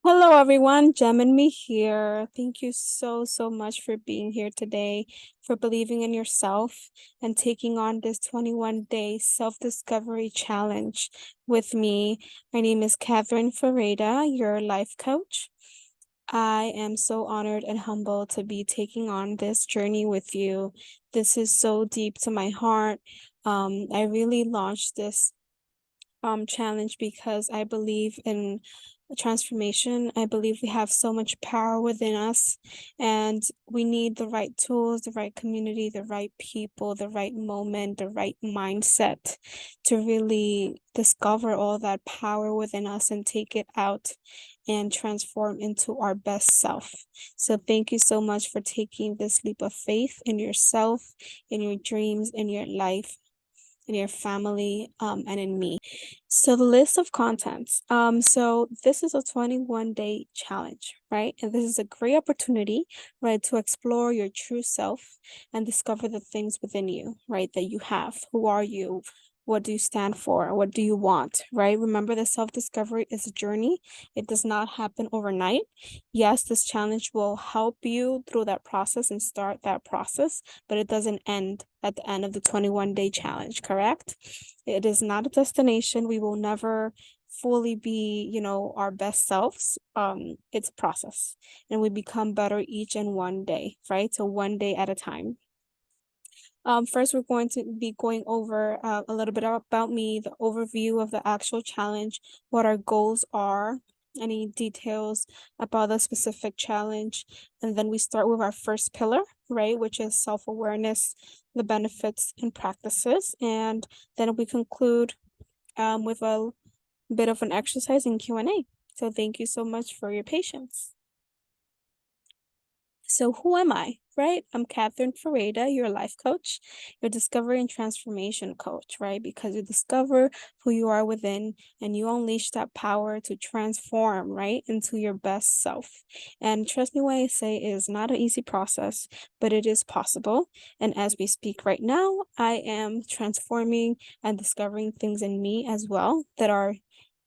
Hello everyone, Geminme here. Thank you so much for being here today, for believing in yourself and taking on this 21-day self-discovery challenge with me. My name is Catherine Ferreira, your life coach. I am so honored and humbled to be taking on this journey with you. This is so deep to my heart. I really launched this challenge because I believe in transformation. I believe we have so much power within us, and we need the right tools, the right community, the right people, the right moment, the right mindset to really discover all that power within us and take it out and transform into our best self. So thank you so much for taking this leap of faith in yourself, in your dreams, in your life, in your family, and in me. So the list of contents. So this is a 21-day challenge, right? And this is a great opportunity, right, to explore your true self and discover the things within you, right, that you have. Who are you? What do you stand for? What do you want, right? Remember that self-discovery is a journey. It does not happen overnight. Yes, this challenge will help you through that process and start that process, but it doesn't end at the end of the 21-day challenge, correct? It is not a destination. We will never fully be, our best selves. It's a process, and we become better each and one day, right? So one day at a time. First, we're going to be going over a little bit about me, the overview of the actual challenge, what our goals are, any details about the specific challenge. And then we start with our first pillar, right, which is self-awareness, the benefits and practices. And then we conclude with a bit of an exercise in Q&A. So thank you so much for your patience. So who am I, right? I'm Catherine Ferreira, your life coach, your discovery and transformation coach, right? Because you discover who you are within and you unleash that power to transform, right, into your best self. And trust me when I say it is not an easy process, but it is possible. And as we speak right now, I am transforming and discovering things in me as well that are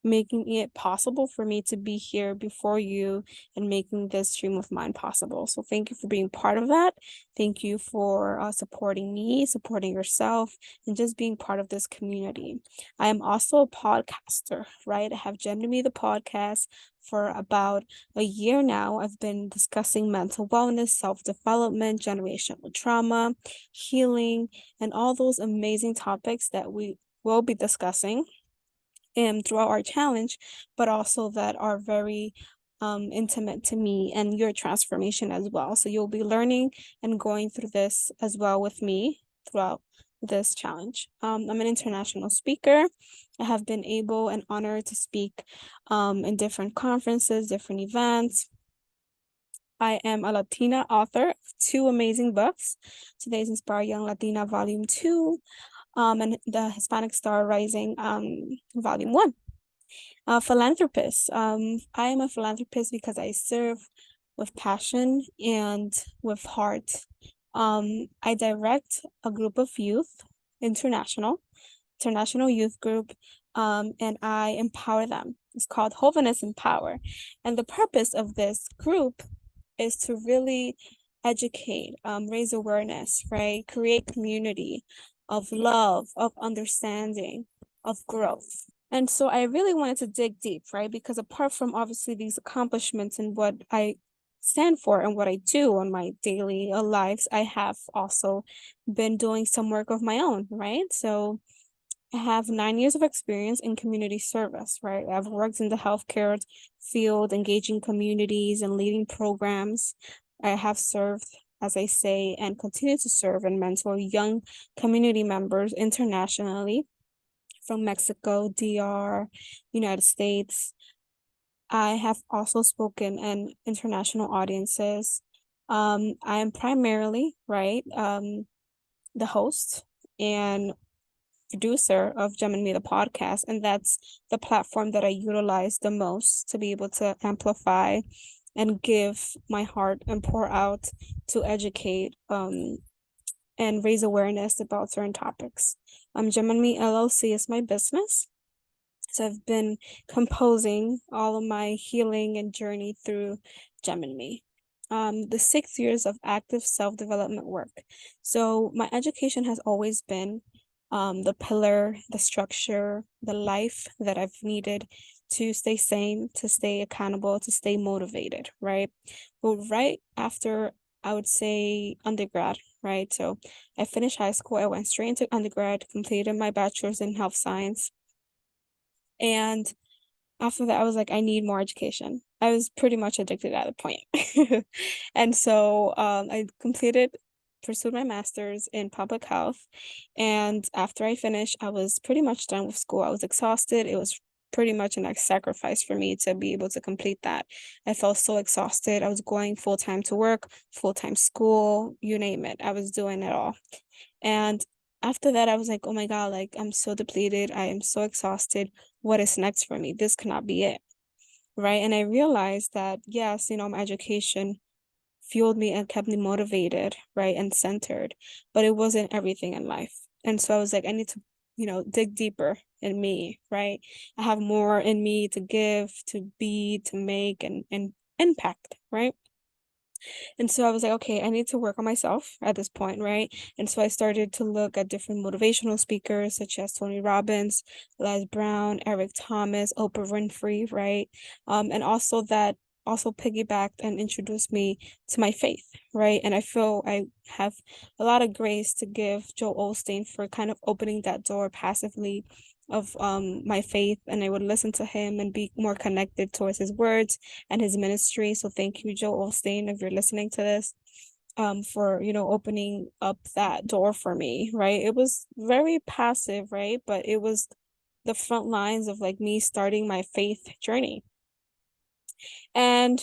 making it possible for me to be here before you and making this dream of mine possible. So thank you for being part of that. Thank you for supporting me, supporting yourself, and just being part of this community. I am also a podcaster, right? I have Geminme the podcast for about a year now. I've been discussing mental wellness, self-development, generational trauma, healing, and all those amazing topics that we will be discussing throughout our challenge, but also that are very intimate to me and your transformation as well. So you'll be learning and going through this as well with me throughout this challenge. I'm an international speaker. I have been able and honored to speak in different conferences, different events. I am a Latina author of 2 amazing books. Today's Inspire Young Latina Volume 2, and the Hispanic Star Rising Volume 1. Philanthropist. I am a philanthropist because I serve with passion and with heart. I direct a group of youth, international youth group, and I empower them. It's called Holiness and Power. And the purpose of this group is to really educate, raise awareness, right? Create community of love, of understanding, of growth. And so I really wanted to dig deep, right? Because apart from obviously these accomplishments and what I stand for and what I do on my daily lives, I have also been doing some work of my own, right? So I have 9 years of experience in community service, right? I've worked in the healthcare field, engaging communities and leading programs. I have served, as I say, and continue to serve and mentor young community members internationally from Mexico, DR, United States. I have also spoken in international audiences. I am primarily, right, the host and producer of Geminme the podcast, and that's the platform that I utilize the most to be able to amplify and give my heart and pour out to educate and raise awareness about certain topics. Geminme LLC is my business. So I've been composing all of my healing and journey through Geminme. The 6 years of active self-development work. So my education has always been the pillar, the structure, the life that I've needed to stay sane, to stay accountable, to stay motivated, right? But right after, I would say, undergrad, right? So I finished high school, I went straight into undergrad, completed my bachelor's in health science, and after that, I was like, I need more education. I was pretty much addicted at a point. And so I pursued my master's in public health. And after I finished, I was pretty much done with school. I was exhausted. It was pretty much a like sacrifice for me to be able to complete that. I felt so exhausted. I was going full time to work, full time school, you name it. I was doing it all. And after that, I was like, oh my God, like I'm so depleted. I am so exhausted. What is next for me? This cannot be it. Right. And I realized that, yes, my education fueled me and kept me motivated, right, and centered, but it wasn't everything in life. And so I was like, I need to, dig deeper in me, right? I have more in me to give, to be, to make, and impact, right? And so I was like, okay, I need to work on myself at this point, right? And so I started to look at different motivational speakers such as Tony Robbins, Les Brown, Eric Thomas, Oprah Winfrey, right? And also that also piggybacked and introduced me to my faith, right? And I feel I have a lot of grace to give Joel Osteen for kind of opening that door passively of my faith, and I would listen to him and be more connected towards his words and his ministry. So thank you, Joe Osteen, if you're listening to this, for, opening up that door for me, right? It was very passive, right? But it was the front lines of like me starting my faith journey. And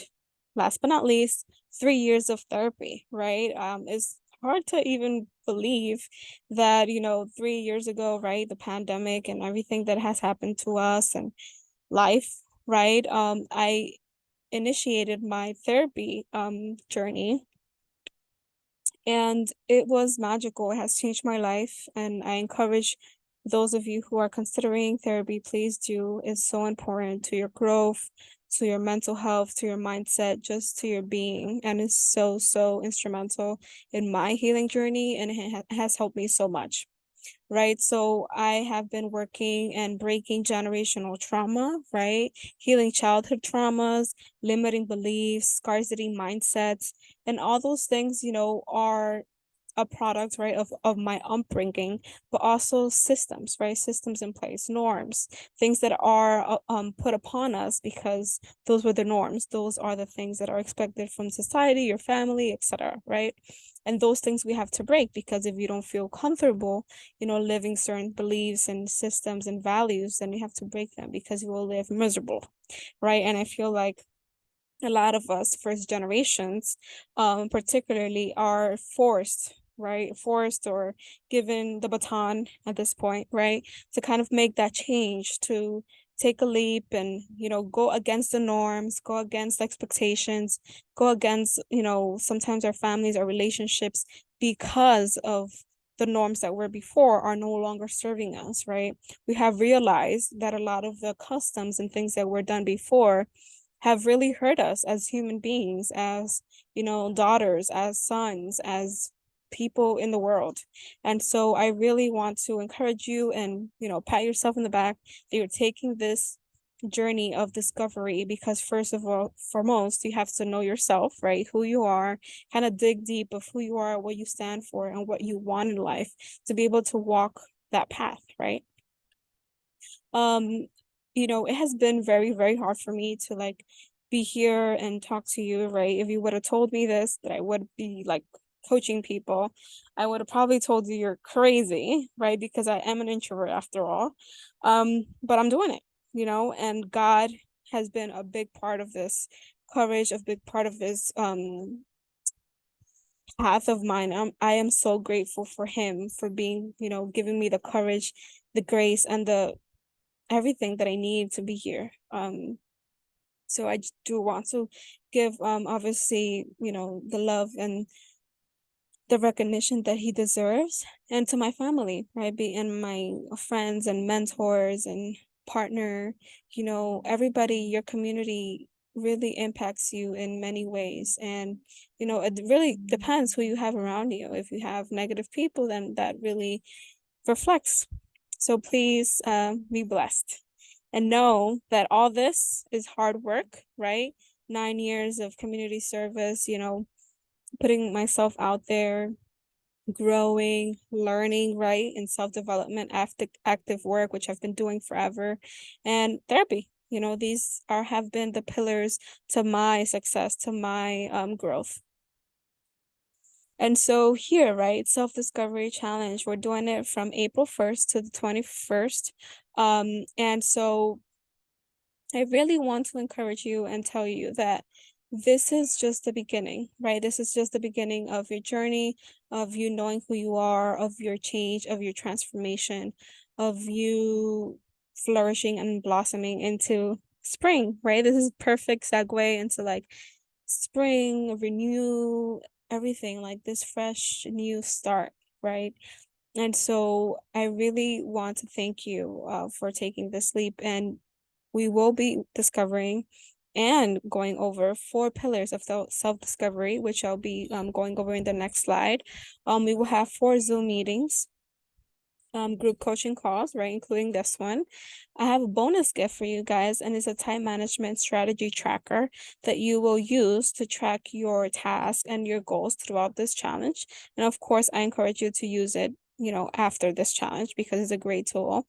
last but not least, 3 years of therapy, right? It's hard to even believe that, 3 years ago, right, the pandemic and everything that has happened to us and life, right? I initiated my therapy journey, and it was magical. It has changed my life, and I encourage those of you who are considering therapy, please do. It's so important to your growth, to your mental health, to your mindset, just to your being, and it's so, so instrumental in my healing journey, and it has helped me so much, right? So I have been working and breaking generational trauma, right? Healing childhood traumas, limiting beliefs, scarcity mindsets, and all those things, are a product, right, of my upbringing, but also systems, right? Systems in place, norms, things that are put upon us because those were the norms. Those are the things that are expected from society, your family, etc., right? And those things we have to break, because if you don't feel comfortable, living certain beliefs and systems and values, then you have to break them because you will live miserable, right? And I feel like a lot of us first generations particularly are forced or given the baton at this point, right, to kind of make that change, to take a leap and go against the norms, go against expectations, go against sometimes our families, our relationships, because of the norms that were before are no longer serving us, right? We have realized that a lot of the customs and things that were done before have really hurt us as human beings, as, daughters, as sons, as people in the world. And so I really want to encourage you and, pat yourself in the back that you're taking this journey of discovery, because first of all, foremost, you have to know yourself, right? Who you are, kind of dig deep of who you are, what you stand for, and what you want in life to be able to walk that path, right? um it has been very, very hard for me to like be here and talk to you, right? If you would have told me this, that I would be like coaching people, I would have probably told you you're crazy, right? Because I am an introvert after all. But I'm doing it, and God has been a big part of this courage, a big part of this path of mine. I am so grateful for him for being, giving me the courage, the grace, and the everything that I need to be here. So I do want to give obviously, the love and the recognition that he deserves, and to my family, right? Be and my friends and mentors and partner, everybody, your community really impacts you in many ways. And, it really depends who you have around you. If you have negative people, then that really reflects. So please be blessed and know that all this is hard work, right? 9 years of community service, putting myself out there, growing, learning, right? And self-development, active work, which I've been doing forever, and therapy. These have been the pillars to my success, to my growth. And so here, right, self-discovery challenge, we're doing it from April 1st to the 21st. And so I really want to encourage you and tell you that this is just the beginning, right? This is just the beginning of your journey, of you knowing who you are, of your change, of your transformation, of you flourishing and blossoming into spring, right? This is perfect segue into like spring, renew, everything, like this fresh new start, right? And so I really want to thank you for taking this leap, and we will be discovering and going over 4 pillars of self-discovery, which I'll be going over in the next slide. We will have 4 Zoom meetings, group coaching calls, right, including this one. I have a bonus gift for you guys, and it's a time management strategy tracker that you will use to track your tasks and your goals throughout this challenge. And of course, I encourage you to use it, after this challenge, because it's a great tool.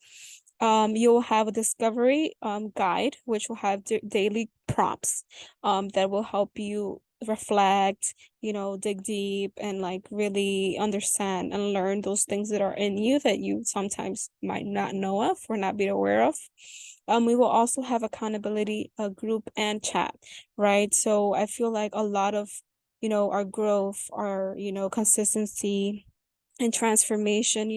You'll have a discovery guide, which will have daily prompts that will help you reflect, dig deep, and like really understand and learn those things that are in you that you sometimes might not know of or not be aware of. We will also have accountability, group and chat, right? So I feel like a lot of, our growth, our, consistency and transformation,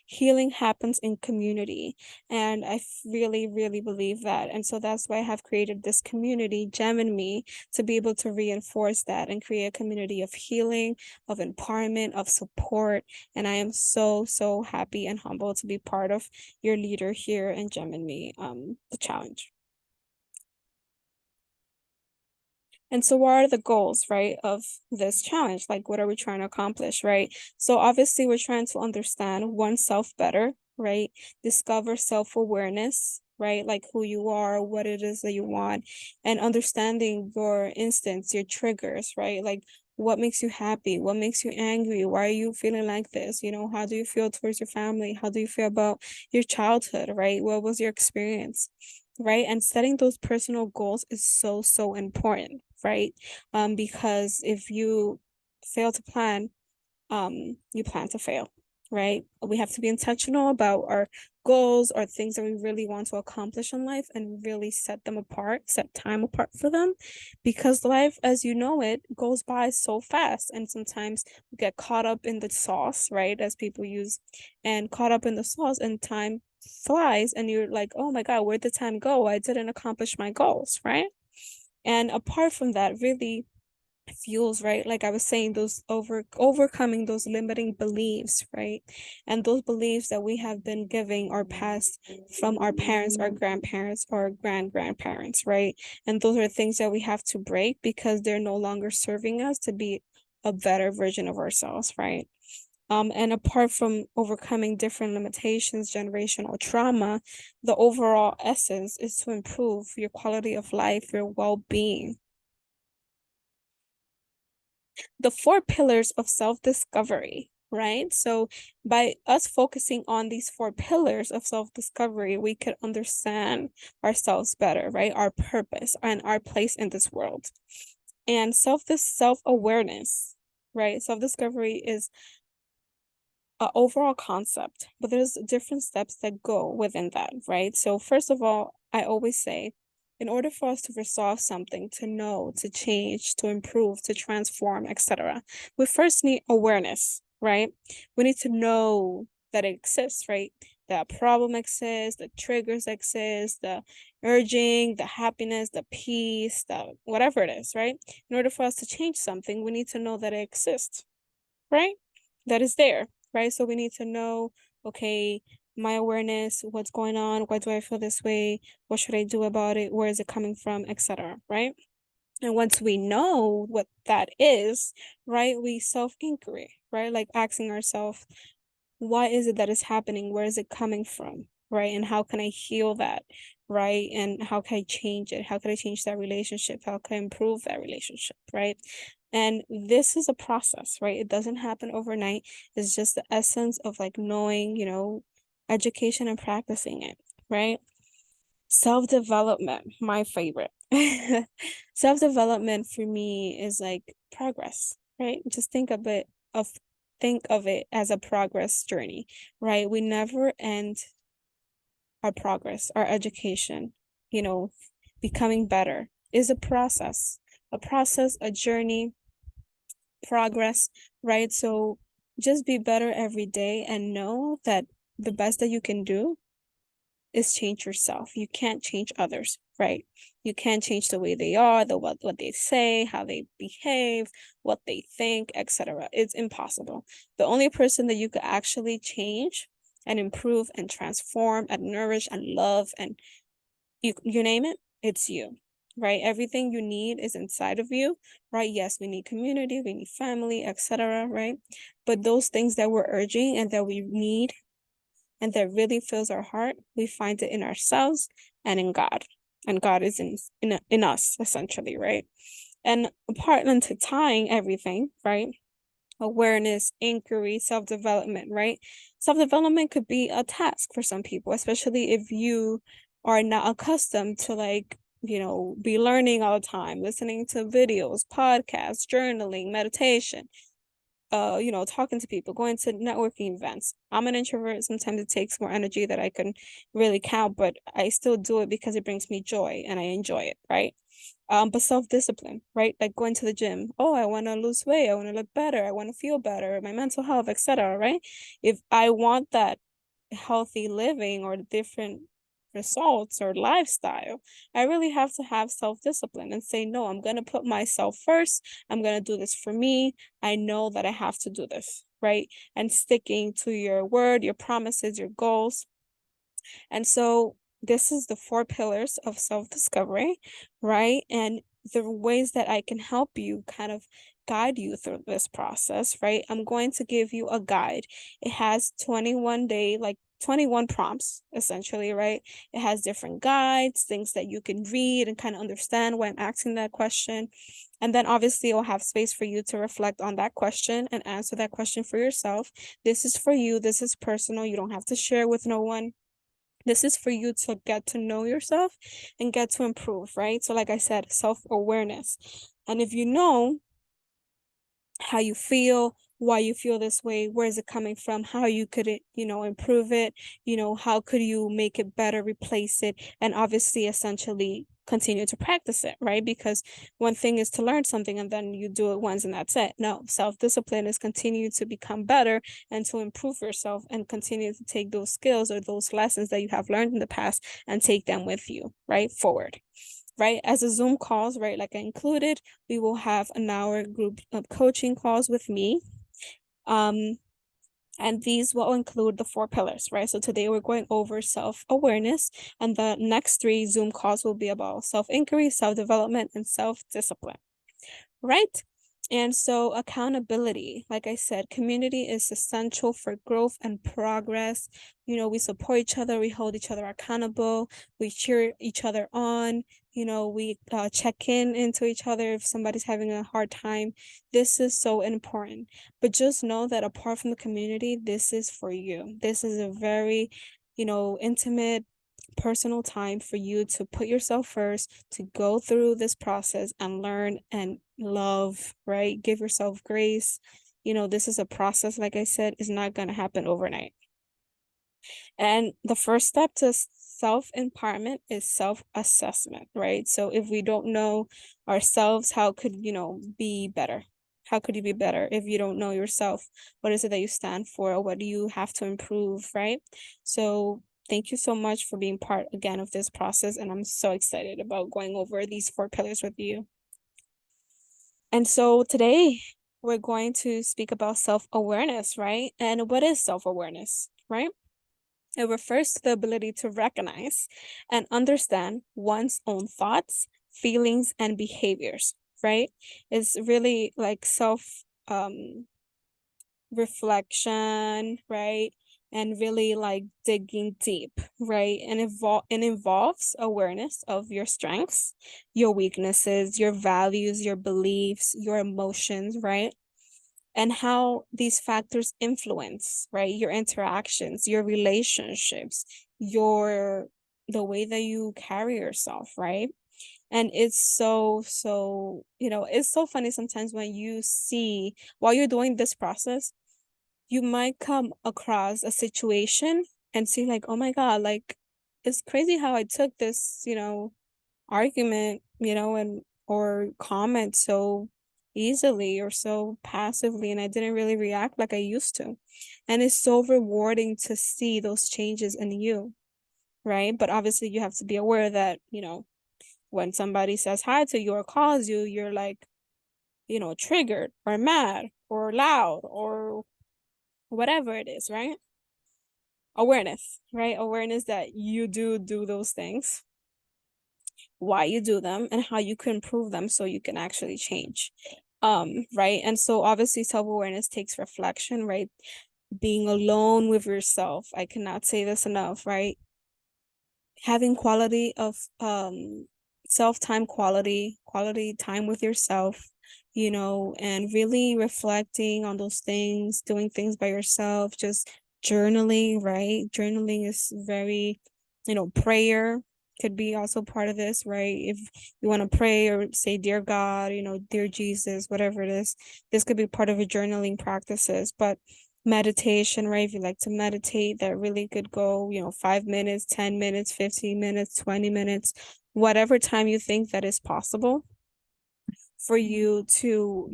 healing happens in community. And I really, really believe that. And so that's why I have created this community, Geminme, to be able to reinforce that and create a community of healing, of empowerment, of support. And I am so, so happy and humbled to be part of your leader here in Geminme, the challenge. And so what are the goals, right, of this challenge? Like, what are we trying to accomplish, right? So obviously we're trying to understand oneself better, right? Discover self-awareness, right? Like who you are, what it is that you want, and understanding your instincts, your triggers, right? Like what makes you happy? What makes you angry? Why are you feeling like this? How do you feel towards your family? How do you feel about your childhood, right? What was your experience? Right? And setting those personal goals is so, so important, right? Because if you fail to plan, you plan to fail, right? We have to be intentional about our goals or things that we really want to accomplish in life and really set them apart, set time apart for them, because life as you know it goes by so fast, and sometimes we get caught up in the sauce, right? As people use, and caught up in the sauce, and time flies and you're like, oh my God, where'd the time go? I didn't accomplish my goals, right? And apart from that, really fuels, right, like I was saying, those overcoming those limiting beliefs, right? And those beliefs that we have been giving or passed from our parents, our grandparents, or grandparents, right? And those are things that we have to break because they're no longer serving us to be a better version of ourselves, right? And apart from overcoming different limitations, generational trauma, the overall essence is to improve your quality of life, your well-being. The 4 pillars of self-discovery, right? So by us focusing on these 4 pillars of self-discovery, we could understand ourselves better, right? Our purpose and our place in this world. And self-awareness, right? Self-discovery is an overall concept, but there's different steps that go within that, right? So first of all, I always say, in order for us to resolve something, to know, to change, to improve, to transform, etc., we first need awareness, right? We need to know that it exists, right? That problem exists, the triggers exist, the urging, the happiness, the peace, the whatever it is, right? In order for us to change something, we need to know that it exists, right? That is there, right? So we need to know, okay, my awareness, what's going on, why do I feel this way, what should I do about it, where is it coming from, etc. Right? And once we know what that is, right, we self-inquiry, right? Like asking ourselves, why is it that is happening? Where is it coming from? Right? And how can I heal that? Right? And how can I change it? How can I change that relationship? How can I improve that relationship? Right? And this is a process, right? It doesn't happen overnight. It's just the essence of like knowing, education and practicing it, right? Self-development, my favorite. Self-development for me is like progress, right? Just think of it as a progress journey, right? We never end our progress, our education, you know, becoming better is a process, a journey, progress, right? So just be better every day and know that the best that you can do is change yourself. You can't change others, right? You can't change the way they are, what they say, how they behave, what they think, etc. It's impossible. The only person that you could actually change and improve and transform and nourish and love and you name it, it's you. Right? Everything you need is inside of you, right? Yes, we need community, we need family, etc., right? But those things that we're urging and that we need and that really fills our heart, we find it in ourselves and in God. And God is in us, essentially, right? And apart into tying everything, right? Awareness, inquiry, self-development, right? Self-development could be a task for some people, especially if you are not accustomed to like, be learning all the time, listening to videos, podcasts, journaling, meditation, talking to people, going to networking events. I'm an introvert. Sometimes it takes more energy that I can really count, but I still do it because it brings me joy and I enjoy it, right? But self-discipline, right? Like going to the gym. Oh, I want to lose weight. I want to look better. I want to feel better. My mental health, etc. Right? If I want that healthy living or different results or lifestyle, I really have to have self-discipline and say, no, I'm going to put myself first. I'm going to do this for me. I know that I have to do this, right? And sticking to your word, your promises, your goals. And so this is the 4 pillars of self-discovery, right? And the ways that I can help you kind of guide you through this process, right? I'm going to give you a guide. It has 21 prompts, essentially, right? It has different guides, things that you can read and kind of understand why I'm asking that question. And then obviously it'll have space for you to reflect on that question and answer that question for yourself. This is for you. This is personal. You don't have to share with no one. This is for you to get to know yourself and get to improve, right? So like I said, self-awareness. And if you know how you feel, why you feel this way, where is it coming from, how you could, improve it, how could you make it better, replace it, and obviously essentially continue to practice it, right? Because one thing is to learn something and then you do it once and that's it. No, self-discipline is continue to become better and to improve yourself and continue to take those skills or those lessons that you have learned in the past and take them with you, right, forward. Right, as a Zoom calls, right, like I included, we will have an hour group of coaching calls with me. And these will include the 4 pillars, right? So today we're going over self-awareness, and the next 3 Zoom calls will be about self-inquiry, self-development, and self-discipline, right? And so accountability, like I said, community is essential for growth and progress. We support each other, we hold each other accountable, we cheer each other on, we check in into each other if somebody's having a hard time. This is so important. But just know that apart from the community, this is for you. This is a very, intimate, personal time for you to put yourself first, to go through this process and learn and love, right? Give yourself grace. This is a process, like I said, is not going to happen overnight. And the first step to self-empowerment is self-assessment, right? So if we don't know ourselves, how could, be better? How could you be better if you don't know yourself? What is it that you stand for? What do you have to improve, right? So thank you so much for being part again of this process. And I'm so excited about going over these 4 pillars with you. And so today we're going to speak about self-awareness, right? And what is self-awareness, right? It refers to the ability to recognize and understand one's own thoughts, feelings, and behaviors, right? It's really like self reflection, right? And really like digging deep, right? And it involves awareness of your strengths, your weaknesses, your values, your beliefs, your emotions, right? And how these factors influence, right? Your interactions, your relationships, your the way that you carry yourself, right? And it's so, it's so funny sometimes when you see while you're doing this process, you might come across a situation and see like, oh my God, like it's crazy how I took this, argument, and or comment so easily or so passively, and I didn't really react like I used to. And it's so rewarding to see those changes in you, right? But obviously you have to be aware that, when somebody says hi to you or calls you, you're like, triggered or mad or loud or whatever it is, right? Awareness, right? Awareness that you do those things, why you do them, and how you can improve them so you can actually change. Right. And so obviously self-awareness takes reflection, right? Being alone with yourself. I cannot say this enough, right? Having quality of self-time, quality time with yourself, and really reflecting on those things, doing things by yourself, just journaling, right? Journaling is very, prayer could be also part of this, right? If you want to pray or say dear God, dear Jesus, whatever it is, this could be part of your journaling practices. But meditation, right? If you like to meditate, that really could go, 5 minutes, 10 minutes, 15 minutes, 20 minutes, whatever time you think that is possible for you to,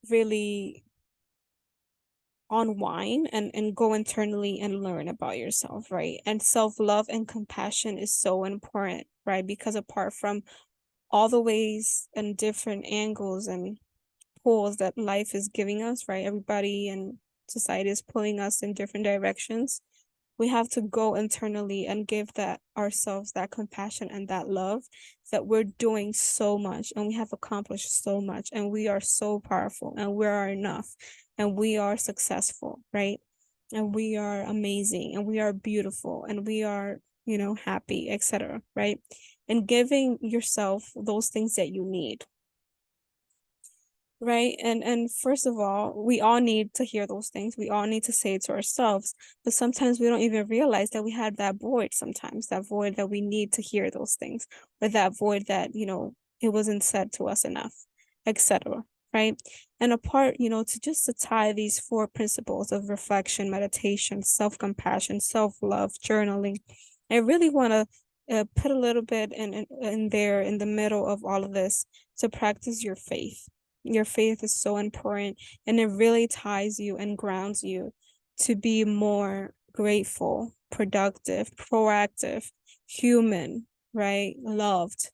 really unwind and go internally and learn about yourself, right? And self-love and compassion is so important, right? Because apart from all the ways and different angles and pulls that life is giving us, right? Everybody and society is pulling us in different directions. We have to go internally and give that ourselves that compassion and that love, that we're doing so much and we have accomplished so much and we are so powerful and we are enough and we are successful, right? And we are amazing and we are beautiful and we are, happy, etc., right? And giving yourself those things that you need, right? And first of all, we all need to hear those things. We all need to say it to ourselves, but sometimes we don't even realize that we had that void, sometimes that void that we need to hear those things, or that void that, it wasn't said to us enough, etc., right? And apart, to tie these four principles of reflection, meditation, self-compassion, self-love, journaling, I really want to put a little bit in there in the middle of all of this, to practice your faith. Your faith is so important, and it really ties you and grounds you to be more grateful, productive, proactive, human, right? Loved.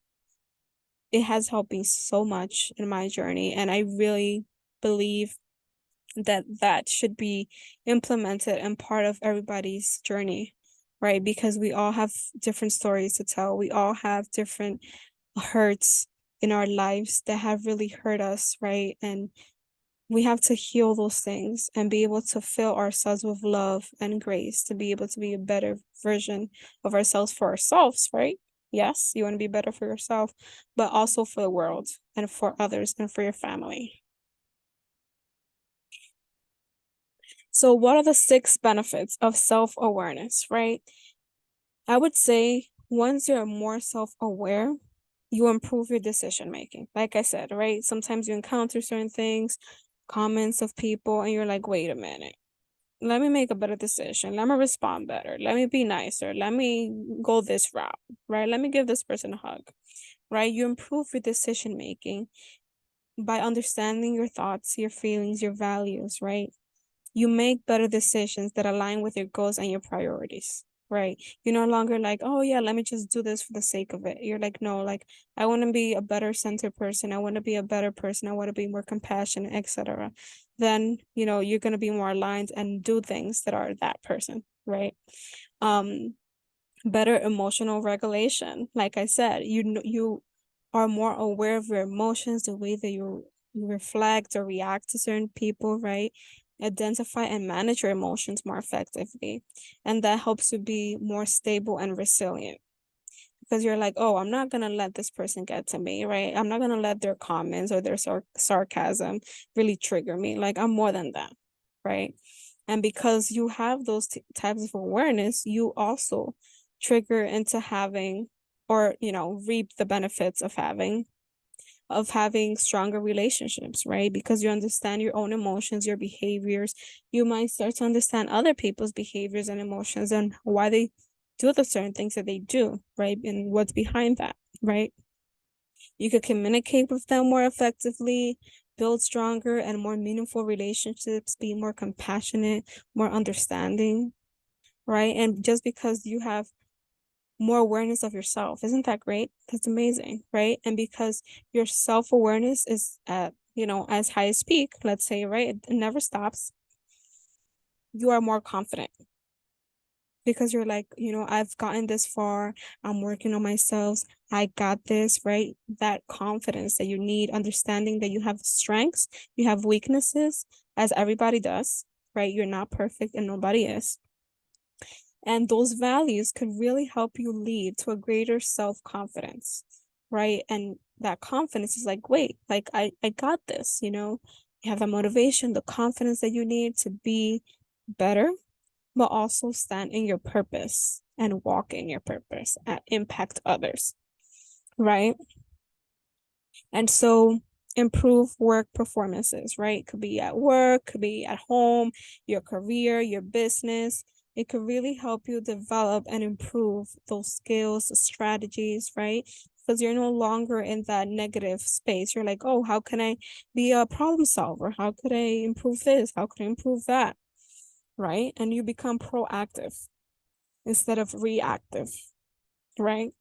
It has helped me so much in my journey, and I really believe that that should be implemented and part of everybody's journey, right? Because we all have different stories to tell. We all have different hurts in our lives that have really hurt us, right? And we have to heal those things and be able to fill ourselves with love and grace to be able to be a better version of ourselves for ourselves, right? Yes, you want to be better for yourself, but also for the world and for others and for your family. So, what are the 6 benefits of self-awareness, right? I would say once you're more self-aware, you improve your decision making. Like I said, right? Sometimes you encounter certain things, comments of people, and you're like, wait a minute, let me make a better decision. Let me respond better. Let me be nicer. Let me go this route, right? Let me give this person a hug, right? You improve your decision making by understanding your thoughts, your feelings, your values, right? You make better decisions that align with your goals and your priorities, right? You're no longer like, oh yeah, let me just do this for the sake of it. You're like, no, like I want to be a better centered person. I want to be a better person. I want to be more compassionate, etc. Then, you're going to be more aligned and do things that are that person, right? Better emotional regulation. Like I said, you are more aware of your emotions, the way that you reflect or react to certain people, right? Identify and manage your emotions more effectively. And that helps you be more stable and resilient because you're like, oh, I'm not gonna let this person get to me, right? I'm not gonna let their comments or their sarcasm really trigger me. Like, I'm more than that, right? And because you have those types of awareness, you also trigger into having, or reap the benefits of having stronger relationships, right? Because you understand your own emotions, your behaviors. You might start to understand other people's behaviors and emotions and why they do the certain things that they do, right? And what's behind that, right? You could communicate with them more effectively, build stronger and more meaningful relationships, be more compassionate, more understanding, right? And just because you have more awareness of yourself. Isn't that great? That's amazing, right? And because your self-awareness is at, as high as peak, let's say, right? It never stops. You are more confident because you're like, I've gotten this far. I'm working on myself. I got this, right? That confidence that you need, understanding that you have strengths, you have weaknesses, as everybody does, right? You're not perfect and nobody is. And those values could really help you lead to a greater self-confidence, right? And that confidence is like, wait, like I got this, you have the motivation, the confidence that you need to be better, but also stand in your purpose and walk in your purpose and impact others, right? And so improve work performances, right? Could be at work, could be at home, your career, your business. It could really help you develop and improve those skills, strategies, right? Because you're no longer in that negative space. You're like, oh, how can I be a problem solver? How could I improve this? How could I improve that? Right? And you become proactive instead of reactive, right?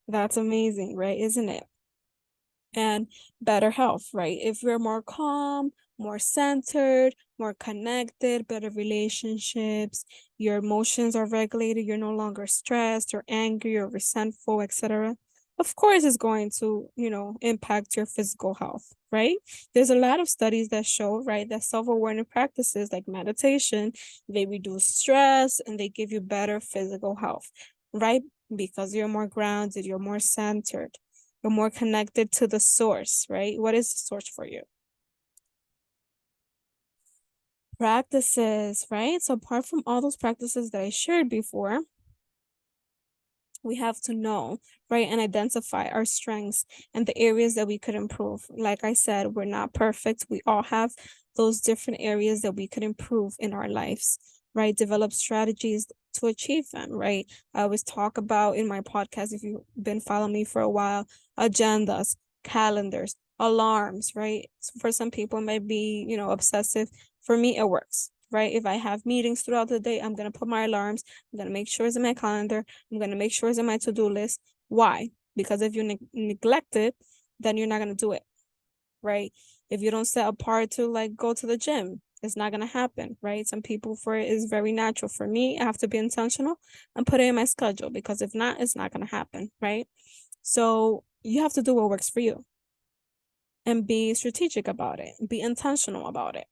That's amazing, right? Isn't it? And better health, right? If you're more calm, more centered, more connected, better relationships, your emotions are regulated, you're no longer stressed or angry or resentful, etc. Of course, it's going to, impact your physical health, right? There's a lot of studies that show, right, that self-awareness practices like meditation, they reduce stress and they give you better physical health, right? Because you're more grounded, you're more centered, you're more connected to the source, right? What is the source for you? Practices, right? So apart from all those practices that I shared before, we have to know, right, and identify our strengths and the areas that we could improve. Like I said, we're not perfect. We all have those different areas that we could improve in our lives, right? Develop strategies to achieve them, right? I always talk about in my podcast, if you've been following me for a while, agendas, calendars, alarms, right? So for some people, it might be, obsessive. For me, it works, right? If I have meetings throughout the day, I'm going to put my alarms. I'm going to make sure it's in my calendar. I'm going to make sure it's in my to-do list. Why? Because if you neglect it, then you're not going to do it, right? If you don't set apart to like go to the gym, it's not going to happen, right? Some people for it is very natural. For me, I have to be intentional and put it in my schedule because if not, it's not going to happen, right? So you have to do what works for you and be strategic about it, be intentional about it.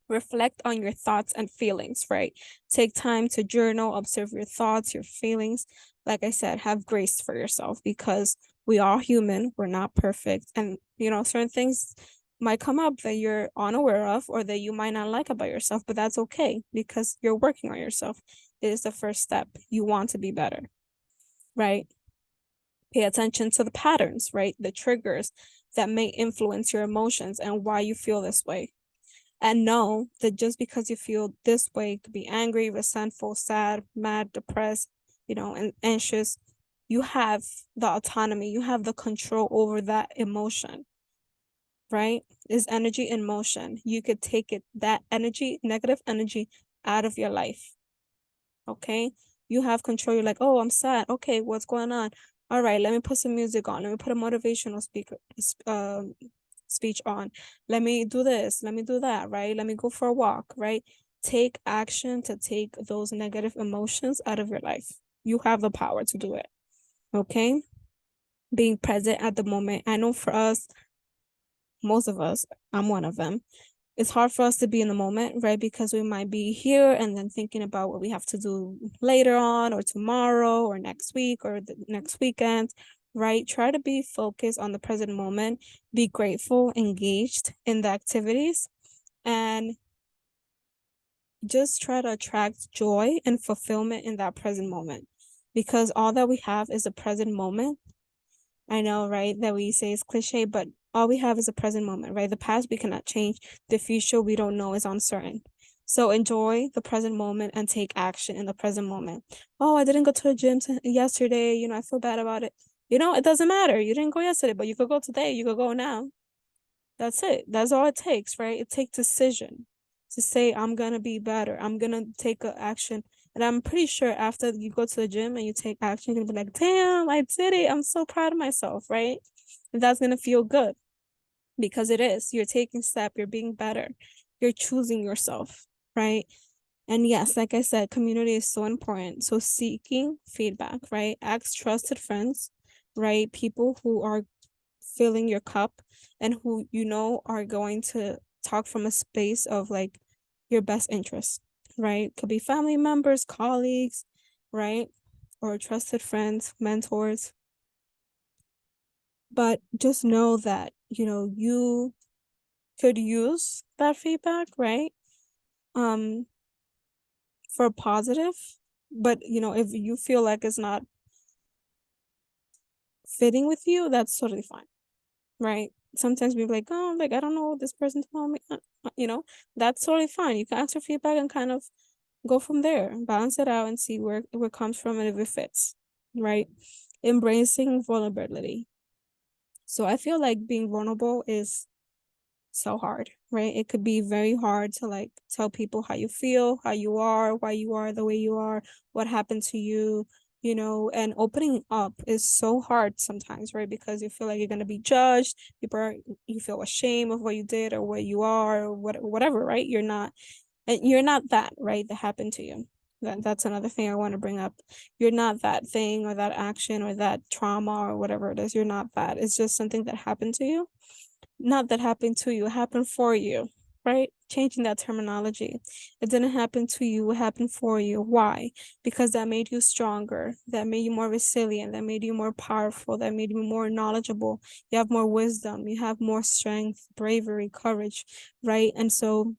Reflect on your thoughts and feelings, right? Take time to journal, observe your thoughts, your feelings. Like I said, have grace for yourself because we are human, we're not perfect. And, certain things might come up that you're unaware of or that you might not like about yourself, but that's okay because you're working on yourself. It is the first step. You want to be better, right? Pay attention to the patterns, right? The triggers that may influence your emotions and why you feel this way, and know that just because you feel this way, it could be angry, resentful, sad, mad, depressed, and anxious, you have the autonomy, you have the control over that emotion, right? Is energy in motion. You could take that energy, negative energy, out of your life. Okay? You have control. You're like, oh, I'm sad. Okay, what's going on? All right, let me put some music on. Let me put a motivational speech on. Let me do this. Let me do that, right? Let me go for a walk, right? take action to take those negative emotions out of your life. You have the power to do it. Okay? Being present at the moment. I know for us, most of us, I'm one of them, it's hard for us to be in the moment, right? Because we might be here and then thinking about what we have to do later on or tomorrow or next week or the next weekend, right? Try to be focused on the present moment, be grateful, engaged in the activities, and just try to attract joy and fulfillment in that present moment. Because all that we have is a present moment. I know, right, that we say is cliche, but all we have is a present moment, right? The past we cannot change. The future we don't know is uncertain. So enjoy the present moment and take action in the present moment. Oh, I didn't go to the gym yesterday. I feel bad about it. It doesn't matter. You didn't go yesterday, but you could go today. You could go now. That's it. That's all it takes, right? It takes decision to say, I'm going to be better. I'm going to take a action. And I'm pretty sure after you go to the gym and you take action, you're going to be like, damn, I did it. I'm so proud of myself, right? And that's going to feel good because it is. You're taking step. You're being better. You're choosing yourself, right? And yes, like I said, community is so important. So seeking feedback, right? Ask trusted friends, right? People who are filling your cup and who are going to talk from a space of like your best interest, right? Could be family members, colleagues, right? Or trusted friends, mentors. But just know that, you could use that feedback, right? Um, for positive, but if you feel like it's not fitting with you, that's totally fine, right? Sometimes we're like, oh, like I don't know what this person told me, that's totally fine. You can ask for feedback and kind of go from there, balance it out and see where it comes from and if it fits, right? Embracing vulnerability. So I feel like being vulnerable is so hard, right? It could be very hard to like tell people how you feel, how you are, why you are the way you are, what happened to you, and opening up is so hard sometimes, right? Because you feel like you're going to be judged, you feel ashamed of what you did or what you are or whatever, right? You're not that, right? That happened to you. That's another thing I want to bring up. You're not that thing or that action or that trauma or whatever it is. You're not that. It's just something that happened to you. Not that happened to you, it happened for you, right? Changing that terminology. It didn't happen to you, it happened for you. Why? Because that made you stronger, that made you more resilient, that made you more powerful, that made you more knowledgeable. You have more wisdom, you have more strength, bravery, courage, right? And so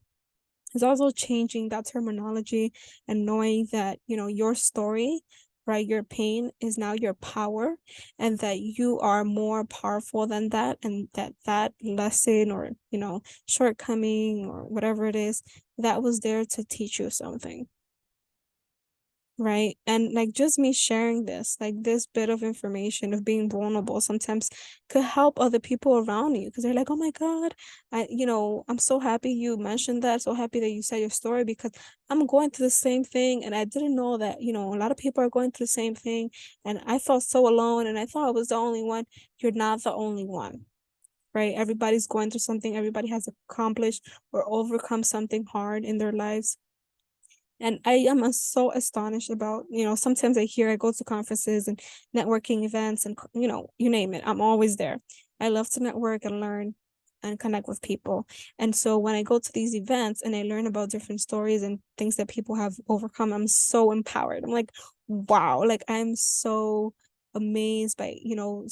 it's also changing that terminology and knowing that, your story, right, your pain is now your power, and that you are more powerful than that, and that lesson or, shortcoming or whatever it is, that was there to teach you something. Right. And like just me sharing this, like this bit of information of being vulnerable sometimes could help other people around you because they're like, oh my God, I'm so happy you mentioned that. So happy that you said your story because I'm going through the same thing. And I didn't know that, a lot of people are going through the same thing. And I felt so alone and I thought I was the only one. You're not the only one. Right. Everybody's going through something. Everybody has accomplished or overcome something hard in their lives. And I am so astonished about, sometimes I go to conferences and networking events and, you name it, I'm always there. I love to network and learn and connect with people. And so when I go to these events and I learn about different stories and things that people have overcome, I'm so empowered. I'm like, wow, like I'm so amazed by,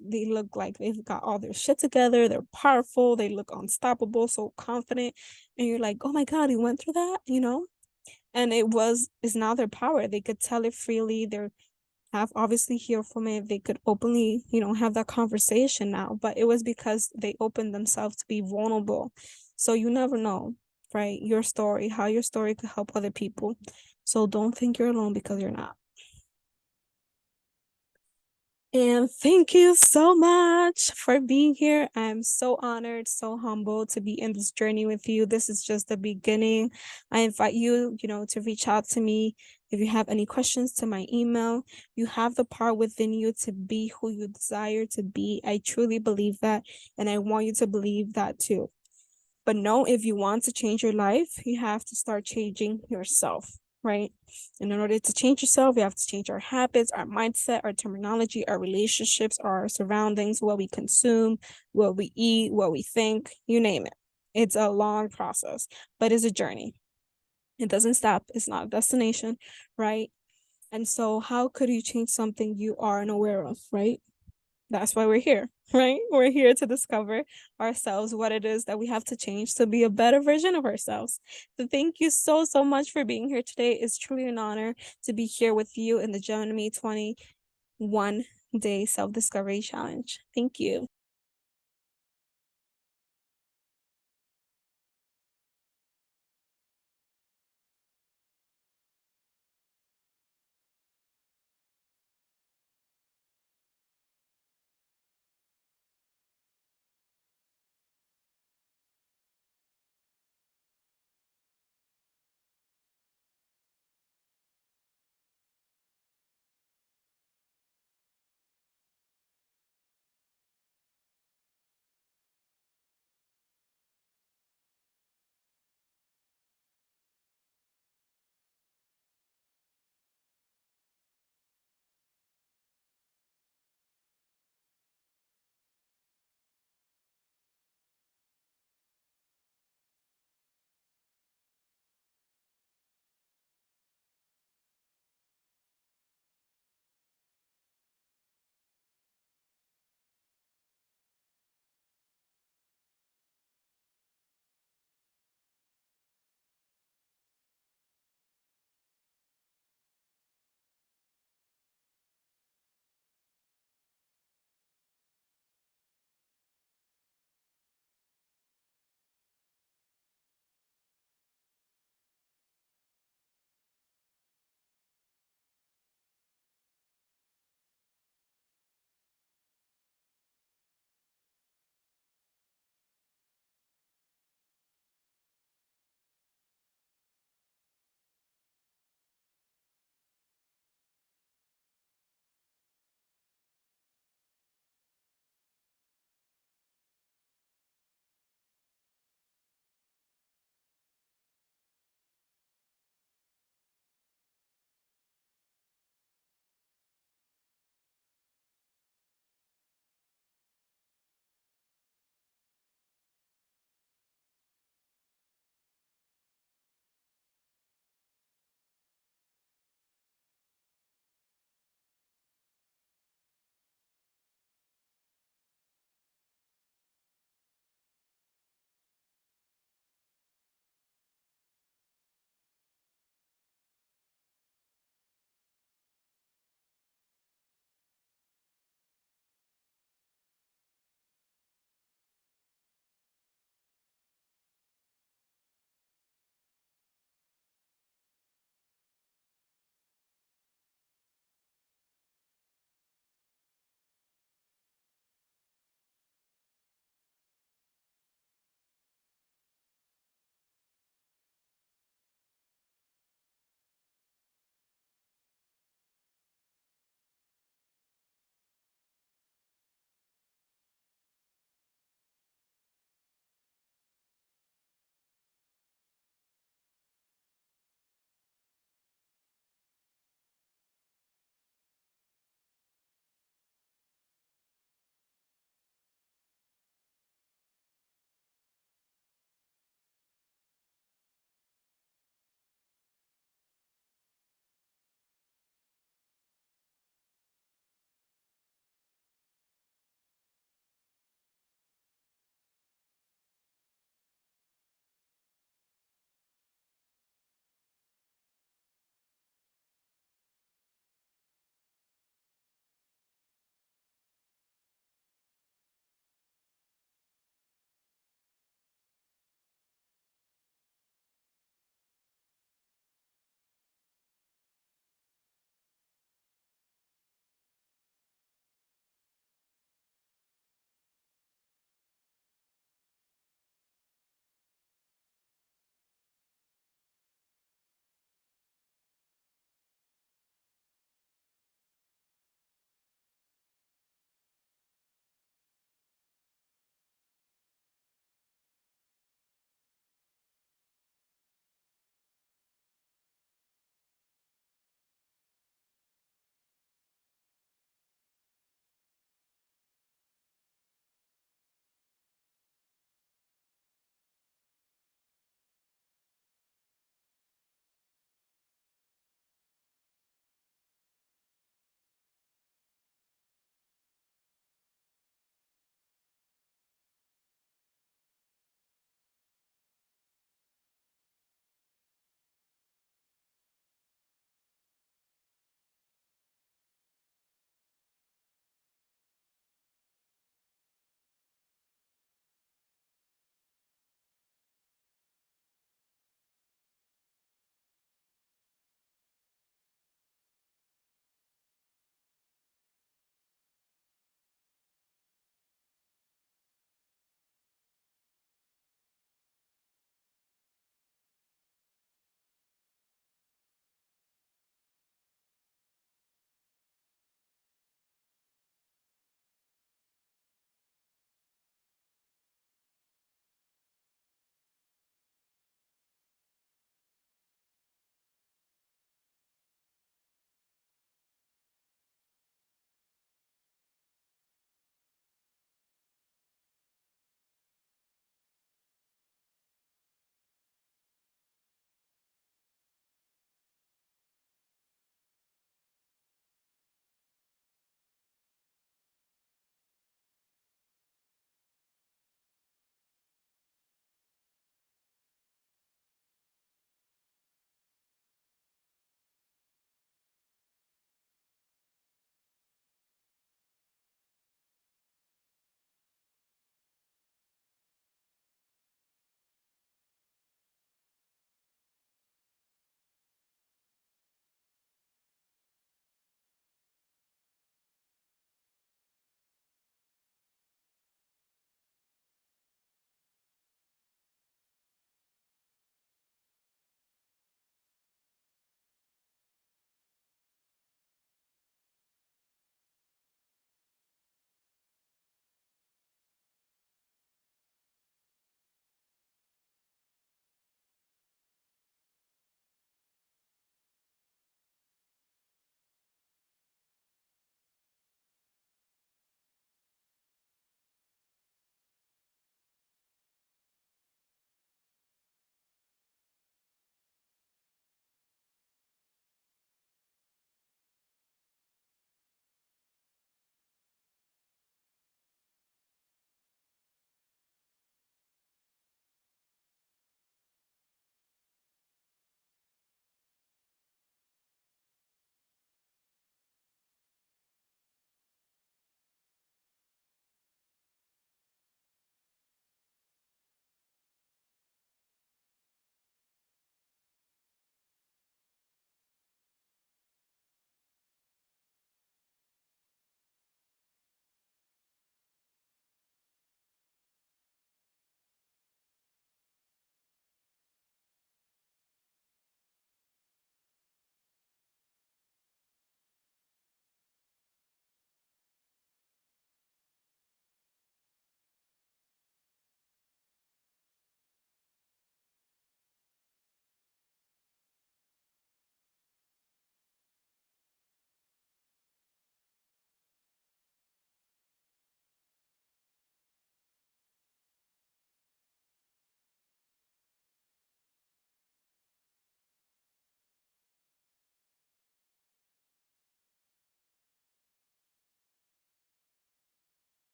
they look like they've got all their shit together. They're powerful. They look unstoppable, so confident. And you're like, oh my God, you went through that. And is now their power. They could tell it freely. They're have obviously healed from it. They could openly, have that conversation now. But it was because they opened themselves to be vulnerable. So you never know, right? How your story could help other people. So don't think you're alone because you're not. And thank you so much for being here. I'm so honored, so humbled to be in this journey with you. This is just the beginning. I invite you, to reach out to me if you have any questions to my email. You have the power within you to be who you desire to be. I truly believe that, and I want you to believe that too. But no, if you want to change your life, you have to start changing yourself, right? And in order to change yourself, we have to change our habits, our mindset, our terminology, our relationships, our surroundings, what we consume, what we eat, what we think, you name it. It's a long process, but it's a journey. It doesn't stop. It's not a destination, right? And so how could you change something you are unaware of, right? That's why we're here, right? We're here to discover ourselves, what it is that we have to change to be a better version of ourselves. So thank you so, so much for being here today. It's truly an honor to be here with you in the Geminme 21-day self-discovery challenge. Thank you.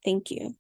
Thank you.